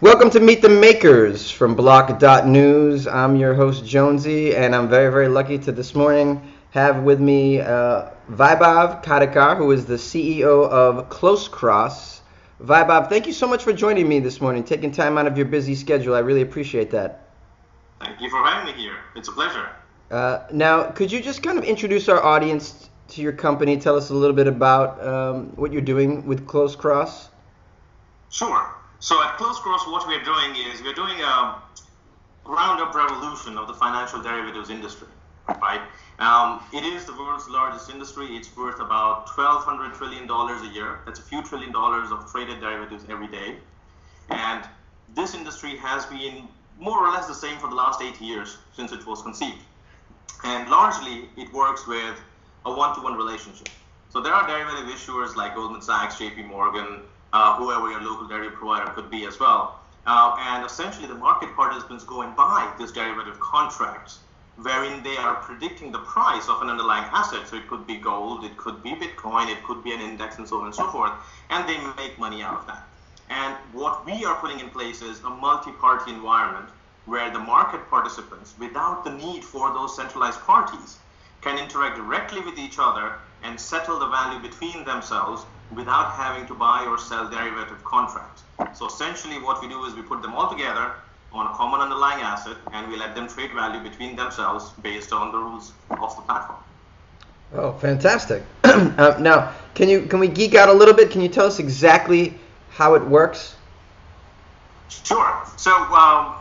Welcome to Meet the Makers from Block.News. I'm your host Jonesy, and I'm very, very lucky to this morning have with me Vaibhav Kadikar, who is the CEO of CloseCross. Vaibhav, thank you so much for joining me this morning, taking time out of your busy schedule. I really appreciate that. Thank you for having me here. It's a pleasure. Now, could you just kind of introduce our audience to your company? Tell us a little bit about what you're doing with CloseCross. Sure. So at CloseCross, what we're doing is we're doing a ground-up revolution of the financial derivatives industry, right? It is the world's largest industry. It's worth about $1,200 trillion a year. That's a few $1 trillion of traded derivatives every day. And this industry has been more or less the same for the last 8 years since it was conceived. And largely, it works with a one-to-one relationship. So there are derivative issuers like Goldman Sachs, JP Morgan, whoever your local derivative provider could be as well. And essentially, the market participants go and buy these derivative contracts, wherein they are predicting the price of an underlying asset. So it could be gold, it could be Bitcoin, it could be an index, and so on and so forth. And they make money out of that. And what we are putting in place is a multi-party environment where the market participants, without the need for those centralized parties, can interact directly with each other and settle the value between themselves without having to buy or sell derivative contracts. So essentially what we do is we put them all together on a common underlying asset, and we let them trade value between themselves based on the rules of the platform. Oh, fantastic. Now, can we geek out a little bit? Can you tell us exactly how it works? Sure. So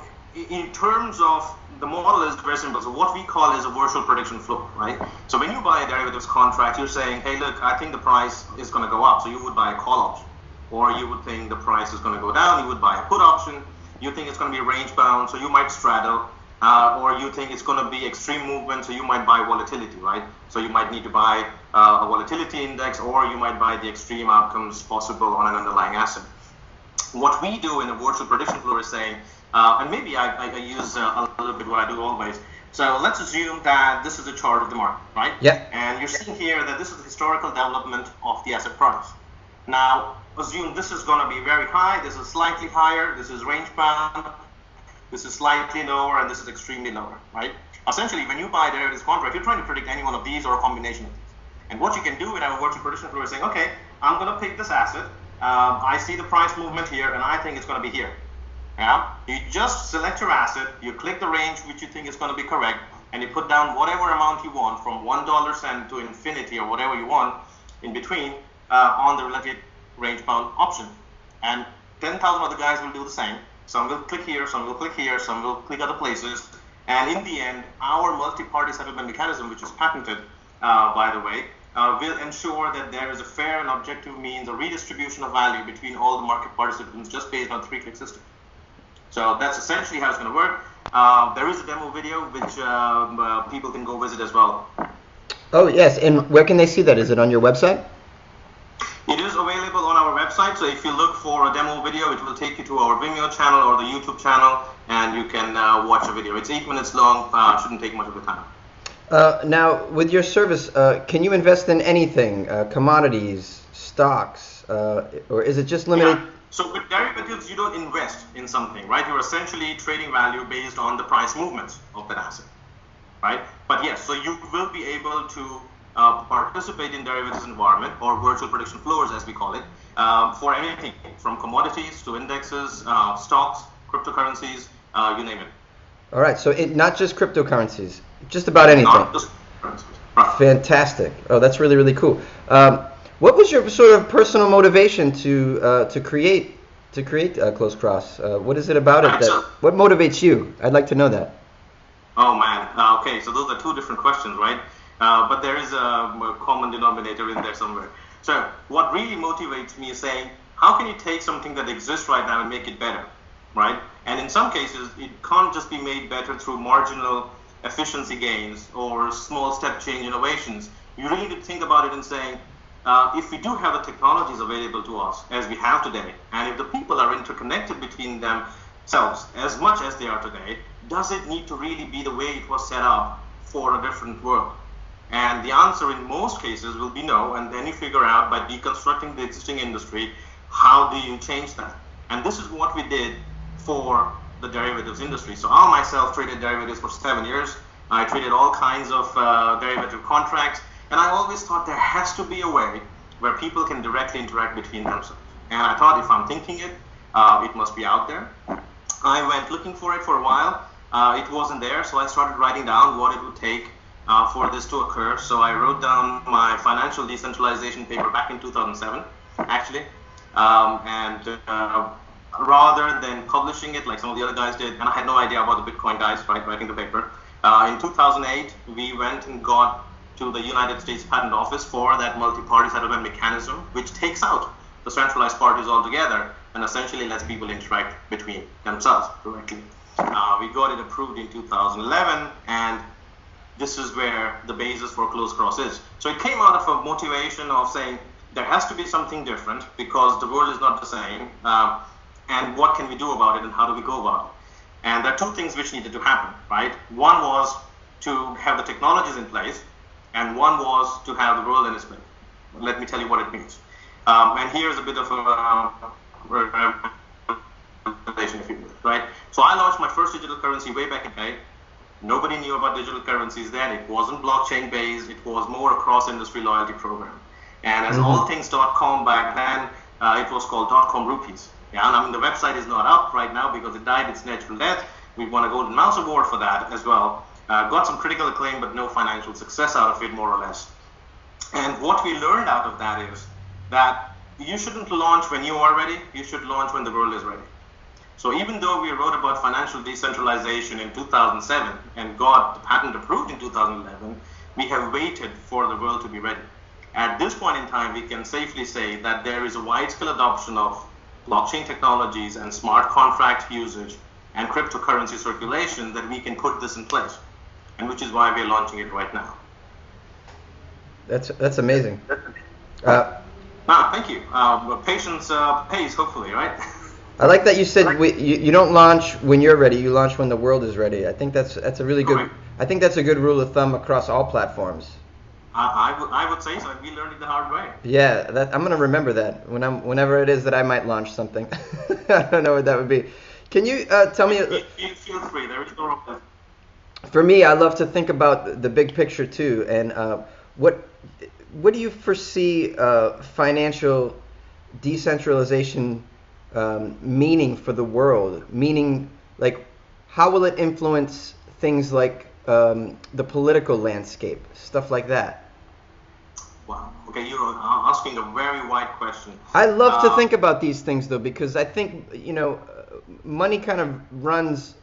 in terms of the model is very simple. So what we call is a virtual prediction floor, right? So when you buy a derivatives contract, you're saying, hey, look, I think the price is going to go up. So you would buy a call option. Or you would think the price is going to go down. You would buy a put option. You think it's going to be range bound, so you might straddle. Or you think it's going to be extreme movement, so you might buy volatility, right? So you might need to buy a volatility index, or you might buy the extreme outcomes possible on an underlying asset. What we do in a virtual prediction floor is saying, and maybe I use a little bit what I do always. So let's assume that this is a chart of the market, right? Yeah. And you're seeing here that this is the historical development of the asset price. Now, assume this is going to be very high, this is slightly higher, this is range bound, this is slightly lower, and this is extremely lower, right? Essentially, when you buy a derivatives contract, you're trying to predict any one of these or a combination of these. And what you can do in our virtual prediction floor is saying, okay, I'm going to pick this asset. I see the price movement here, and I think it's going to be here. Yeah? You just select your asset, you click the range which you think is going to be correct, and you put down whatever amount you want from $1 cent to infinity or whatever you want in between on the related range-bound option. And 10,000 other guys will do the same. Some will click here, some will click here, some will click other places. And in the end, our multi-party settlement mechanism, which is patented, by the way, will ensure that there is a fair and objective means of redistribution of value between all the market participants just based on a three-click system. So that's essentially how it's going to work. There is a demo video which people can go visit as well. Oh, yes. And where can they see that? Is it on your website? It is available on our website. So if you look for a demo video, it will take you to our Vimeo channel or the YouTube channel, and you can watch a video. It's 8 minutes long. Shouldn't take much of the time. Now, with your service, can you invest in anything? Commodities, stocks, or is it just limited? Yeah. So with derivatives, you don't invest in something, right? You're essentially trading value based on the price movements of that asset, right? But yes, so you will be able to participate in derivatives environment or virtual prediction floors, as we call it, for anything from commodities to indexes, stocks, cryptocurrencies, you name it. All right, so not just cryptocurrencies, just about anything. Not just currencies. Right. Fantastic. Oh, that's really, really cool. What was your sort of personal motivation to create CloseCross? What is it about it what motivates you? I'd like to know that. Oh man. Okay, so those are two different questions, right? But there is a common denominator in there somewhere. So what really motivates me is saying, how can you take something that exists right now and make it better, right? And in some cases, it can't just be made better through marginal efficiency gains or small step change innovations. You really need to think about it and saying, if we do have the technologies available to us as we have today, and if the people are interconnected between themselves as much as they are today, does it need to really be the way it was set up for a different world? And the answer in most cases will be no, and then you figure out by deconstructing the existing industry, how do you change that? And this is what we did for the derivatives industry. So I myself traded derivatives for 7 years. I traded all kinds of derivative contracts, and I always thought there has to be a way where people can directly interact between themselves. And I thought if I'm thinking it, it must be out there. I went looking for it for a while. It wasn't there, so I started writing down what it would take for this to occur. So I wrote down my financial decentralization paper back in 2007, actually. Rather than publishing it like some of the other guys did, and I had no idea about the Bitcoin guys writing the paper, in 2008, we went and got to the United States Patent Office for that multi-party settlement mechanism, which takes out the centralized parties altogether and essentially lets people interact between themselves directly. We got it approved in 2011, and this is where the basis for CloseCross is. So it came out of a motivation of saying there has to be something different because the world is not the same, and what can we do about it and how do we go about it? And there are two things which needed to happen, right? One was to have the technologies in place, and one was to have the world in its place. Let me tell you what it means. And here's a bit of a revelation, if you will, right? So I launched my first digital currency way back in May. Nobody knew about digital currencies then. It wasn't blockchain based. It was more a cross-industry loyalty program. And as allthings.com back then, it was called .com rupees. Yeah, and I mean the website is not up right now because it died its natural death. We won a Golden Mouse Award for that as well. Got some critical acclaim, but no financial success out of it, more or less. And what we learned out of that is that you shouldn't launch when you are ready. You should launch when the world is ready. So even though we wrote about financial decentralization in 2007 and got the patent approved in 2011, we have waited for the world to be ready. At this point in time, we can safely say that there is a wide-scale adoption of blockchain technologies and smart contract usage and cryptocurrency circulation that we can put this in place, and which is why we're launching it right now. That's amazing. Thank you. Patience pays, hopefully, right? I like that you said you don't launch when you're ready. You launch when the world is ready. I think that's a really good. I think that's a good rule of thumb across all platforms. I would say so, and we learned it the hard way. Yeah, I'm gonna remember that whenever it is that I might launch something. I don't know what that would be. Can you tell me? Feel free. There is no wrong. For me, I love to think about the big picture too, and what do you foresee financial decentralization meaning for the world? Meaning, like, how will it influence things like the political landscape, stuff like that? Wow. Okay, you're asking a very wide question. I love to think about these things though, because I think money kind of runs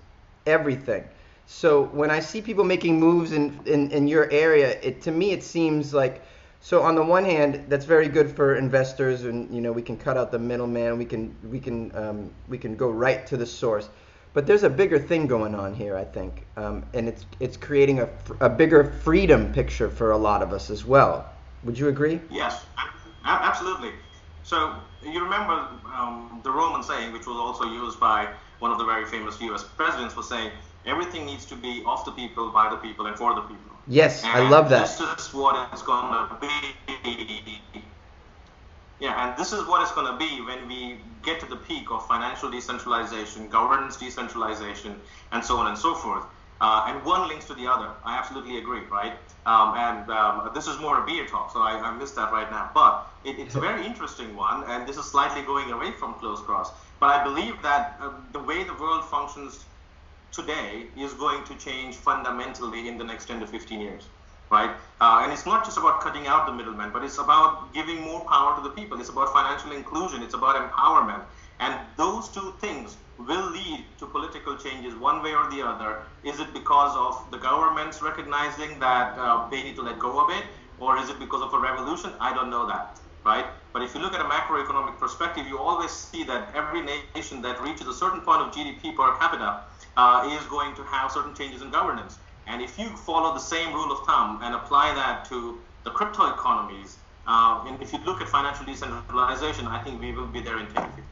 everything. So when I see people making moves in your area, to me it seems like, so on the one hand, that's very good for investors, and we can cut out the middleman. We can go right to the source. But there's a bigger thing going on here, I think, and it's creating a bigger freedom picture for a lot of us as well. Would you agree? Yes, absolutely. So you remember the Roman saying, which was also used by one of the very famous U.S. presidents, was saying everything needs to be of the people, by the people, and for the people. Yes, and I love that. This is what it's going to be. Yeah, and this is what it's going to be when we get to the peak of financial decentralization, governance decentralization, and so on and so forth. And one links to the other. I absolutely agree, right? This is more a beer talk, so I missed that right now. But it's a very interesting one, and this is slightly going away from CloseCross. But I believe that the way the world functions today is going to change fundamentally in the next 10 to 15 years, right? And it's not just about cutting out the middleman, but it's about giving more power to the people. It's about financial inclusion. It's about empowerment. And those two things will lead to political changes one way or the other. Is it because of the governments recognizing that they need to let go of it, or is it because of a revolution? I don't know that, right? But if you look at a macroeconomic perspective, you always see that every nation that reaches a certain point of GDP per capita is going to have certain changes in governance. And if you follow the same rule of thumb and apply that to the crypto economies, and if you look at financial decentralization, I think we will be there in 10 to 15 years.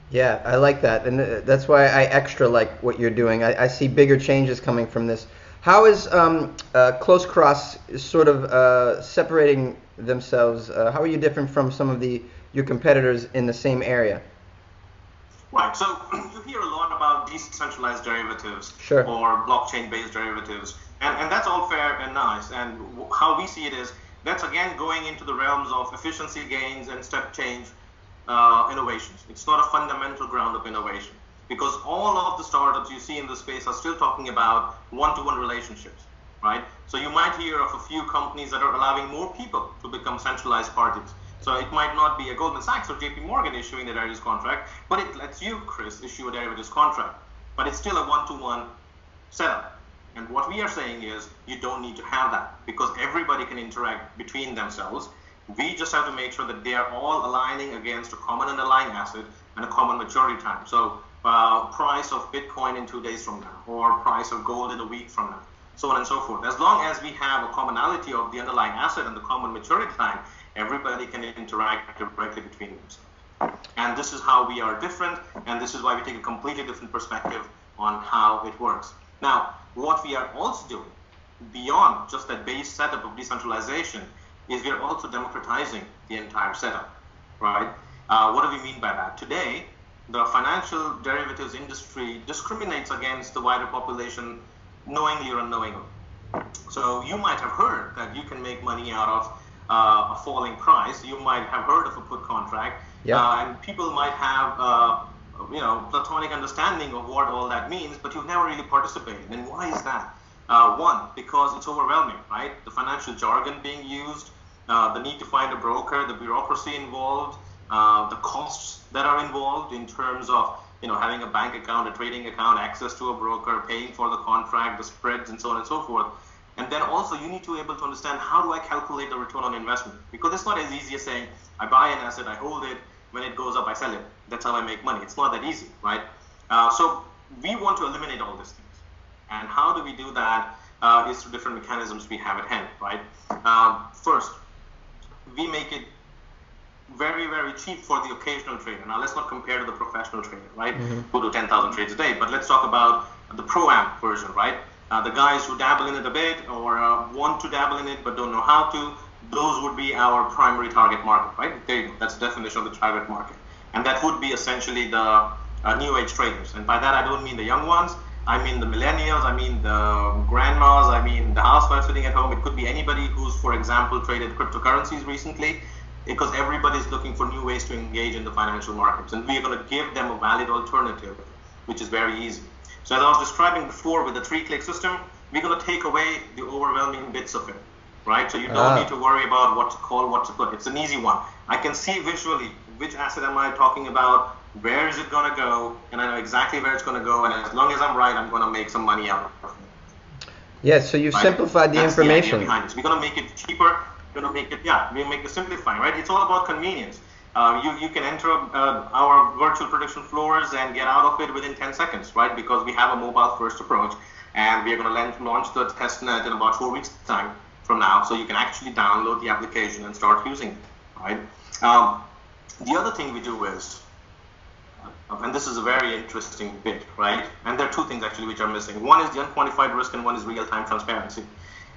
Yeah, I like that, and that's why I extra like what you're doing. I see bigger changes coming from this. How is CloseCross sort of separating themselves? How are you different from some of your competitors in the same area? Right. So you hear a lot about decentralized derivatives Sure. or blockchain-based derivatives, and that's all fair and nice. And how we see it is that's again going into the realms of efficiency gains and step change innovations. It's not a fundamental ground of innovation because all of the startups you see in the space are still talking about one-to-one relationships, right? So you might hear of a few companies that are allowing more people to become centralized parties. So it might not be a Goldman Sachs or JP Morgan issuing the derivatives contract, but it lets you, Chris, issue a derivatives contract. But it's still a one-to-one setup. And what we are saying is you don't need to have that because everybody can interact between themselves. We just have to make sure that they are all aligning against a common underlying asset and a common maturity time. So price of Bitcoin in 2 days from now or price of gold in a week from now, so on and so forth. As long as we have a commonality of the underlying asset and the common maturity time, everybody can interact directly between themselves. And this is how we are different, and this is why we take a completely different perspective on how it works. Now, what we are also doing, beyond just that base setup of decentralization, is we are also democratizing the entire setup, right? What do we mean by that? Today, the financial derivatives industry discriminates against the wider population knowingly or unknowingly. So you might have heard that you can make money out of a falling price. You might have heard of a put contract, and people might have platonic understanding of what all that means, but you've never really participated. And why is that? One, because it's overwhelming, right? The financial jargon being used, the need to find a broker, the bureaucracy involved, the costs that are involved in terms of having a bank account, a trading account, access to a broker, paying for the contract, the spreads, and so on and so forth. And then also you need to be able to understand how do I calculate the return on investment? Because it's not as easy as saying I buy an asset, I hold it, when it goes up I sell it. That's how I make money. It's not that easy, right? So we want to eliminate all these things. And how do we do that is through different mechanisms we have at hand, right? First, we make it very, very cheap for the occasional trader. Now let's not compare to the professional trader, right? Who do 10,000 trades a day, but let's talk about the pro-am version, right? The guys who dabble in it a bit or want to dabble in it but don't know how to, those would be our primary target market, right? There you go. That's the definition of the target market. And that would be essentially the new age traders. And by that, I don't mean the young ones. I mean the millennials. I mean the grandmas. I mean the housewives sitting at home. It could be anybody who's, for example, traded cryptocurrencies recently, because everybody's looking for new ways to engage in the financial markets. And we're going to give them a valid alternative, which is very easy. So as I was describing before with the 3-click system, we're going to take away the overwhelming bits of it, right? So you don't need to worry about what to call, what to put. It's an easy one. I can see visually which asset am I talking about, where is it going to go, and I know exactly where it's going to go, and as long as I'm right, I'm going to make some money out of it. Yes, so you've simplified the information. The idea behind it. We're going to make it cheaper. We're going to make it, we make it simplifying, right? It's all about convenience. You can enter our virtual prediction floors and get out of it within 10 seconds, right? Because we have a mobile-first approach, and we are going to launch the testnet in about 4 weeks' time from now, so you can actually download the application and start using it, right? The other thing we do is, and this is a very interesting bit, right? And there are two things actually which are missing. One is the unquantified risk, and one is real-time transparency.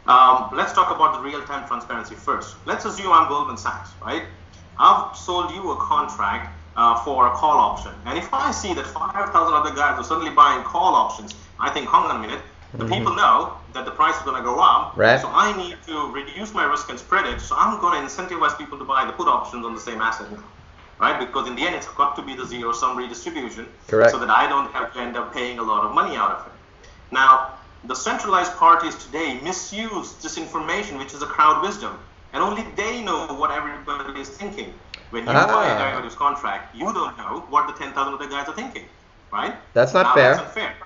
Let's talk about the real-time transparency first. Let's assume I'm Goldman Sachs, right? I've sold you a contract for a call option. And if I see that 5,000 other guys are suddenly buying call options, I think, hang on a minute, the people know that the price is going to go up. Right. So I need to reduce my risk and spread it. So I'm going to incentivize people to buy the put options on the same asset now, right? Because in the end, it's got to be the zero-sum redistribution. Correct. So that I don't have to end up paying a lot of money out of it. Now, the centralized parties today misuse this information, which is a crowd wisdom. And only they know what everybody is thinking. When you buy a derivatives contract, you don't know what the 10,000 other guys are thinking, right? That's not fair. That's unfair.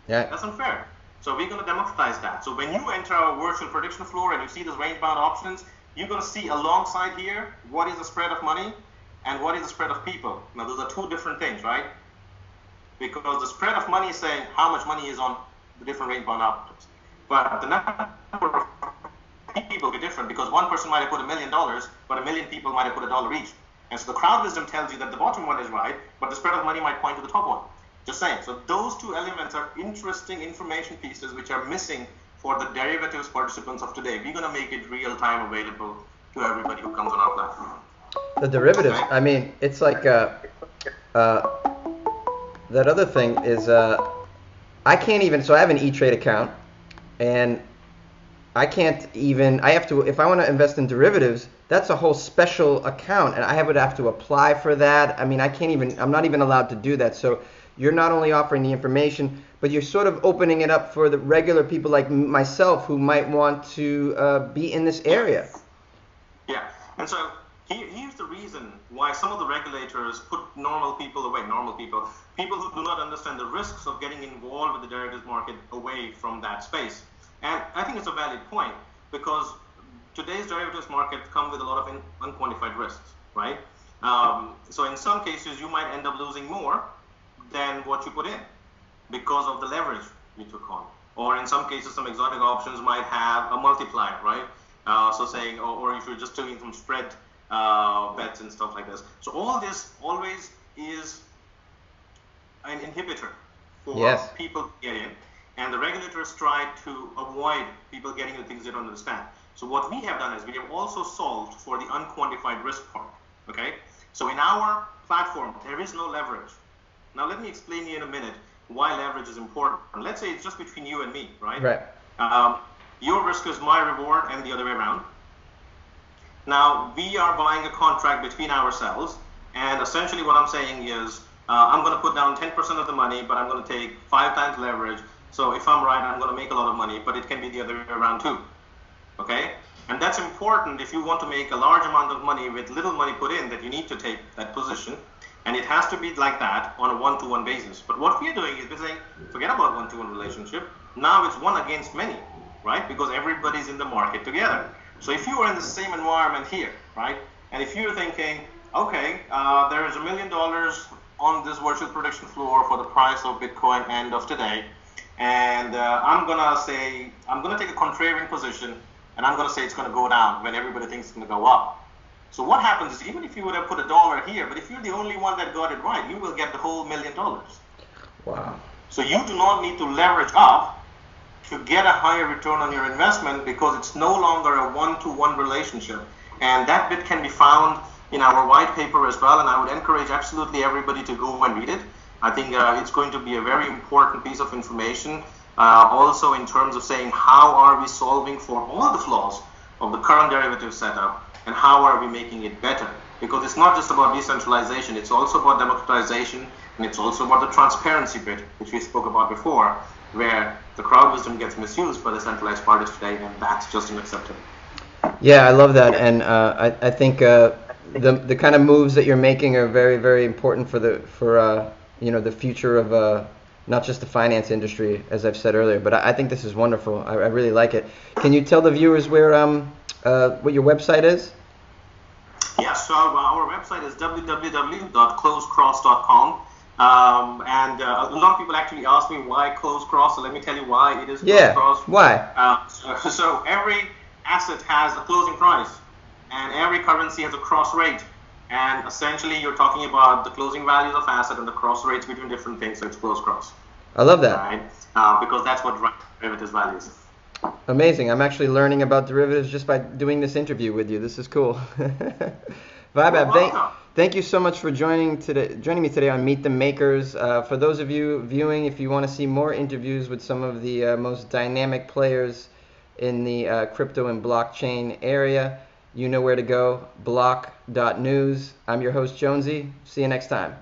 Yeah. That's unfair. So we're going to democratize that. So when you enter our virtual prediction floor and you see those range-bound options, you're going to see alongside here what is the spread of money and what is the spread of people. Now, those are two different things, right? Because the spread of money is saying how much money is on the different range-bound options. But the number of people will be different because one person might have put $1 million, but 1 million people might have put $1 each. And so the crowd wisdom tells you that the bottom one is right, but the spread of money might point to the top one. Just saying. So those two elements are interesting information pieces which are missing for the derivatives participants of today. We're going to make it real-time available to everybody who comes on our platform. The derivatives, okay. I mean, it's like that other thing is I can't even. So I have an E-Trade account, and I can't even. I have to if I want to invest in derivatives. That's a whole special account, and would have to apply for that. I mean, I can't even. I'm not even allowed to do that. So you're not only offering the information, but you're sort of opening it up for the regular people like myself who might want to be in this area. Yeah, and so here's the reason why some of the regulators put normal people away, people who do not understand the risks of getting involved with the derivatives market away from that space. And I think it's a valid point because today's derivatives market come with a lot of unquantified risks, right? So in some cases, you might end up losing more than what you put in because of the leverage you took on. Or in some cases, some exotic options might have a multiplier, right? So saying, or if you're just doing some spread bets and stuff like this. So all this always is an inhibitor for people to get in. And the regulators try to avoid people getting into things they don't understand. So what we have done is we have also solved for the unquantified risk part, okay? So in our platform, there is no leverage. Now let me explain to you in a minute why leverage is important. And let's say it's just between you and me, right? Right. Your risk is my reward and the other way around. Now we are buying a contract between ourselves, and essentially what I'm saying is I'm going to put down 10% of the money, but I'm going to take 5 times leverage. So if I'm right, I'm going to make a lot of money, but it can be the other way around too. Okay? And that's important if you want to make a large amount of money with little money put in, that you need to take that position. And it has to be like that on a one-to-one basis. But what we're doing is we're saying, forget about one-to-one relationship. Now it's one against many, right? Because everybody's in the market together. So if you are in the same environment here, right? And if you're thinking, okay, there is $1 million on this virtual prediction floor for the price of Bitcoin end of today. And I'm going to take a contrarian position, and I'm going to say it's going to go down when everybody thinks it's going to go up. So what happens is, even if you would have put $1 here, but if you're the only one that got it right, you will get the whole $1 million. Wow. So you do not need to leverage up to get a higher return on your investment, because it's no longer a one-to-one relationship. And that bit can be found in our white paper as well, and I would encourage absolutely everybody to go and read it. I think it's going to be a very important piece of information, also in terms of saying how are we solving for all the flaws of the current derivative setup, and how are we making it better? Because it's not just about decentralization, it's also about democratization, and it's also about the transparency bit, which we spoke about before, where the crowd wisdom gets misused by the centralized parties today, and that's just unacceptable. Yeah, I love that, and I think the kind of moves that you're making are very, very important for the future of not just the finance industry, as I've said earlier, but I think this is wonderful. I really like it. Can you tell the viewers where what your website is? Yes, so our website is www.closecross.com. And a lot of people actually ask me why CloseCross, so let me tell you why it is CloseCross. Why? So every asset has a closing price, and every currency has a cross rate. And essentially, you're talking about the closing values of asset and the cross rates between different things, so it's CloseCross. I love that. Right? Because that's what derivatives values. Amazing. I'm actually learning about derivatives just by doing this interview with you. This is cool. Vaibhav, thank you so much for joining me today on Meet the Makers. For those of you viewing, if you want to see more interviews with some of the most dynamic players in the crypto and blockchain area, you know where to go, block.news. I'm your host, Jonesy. See you next time.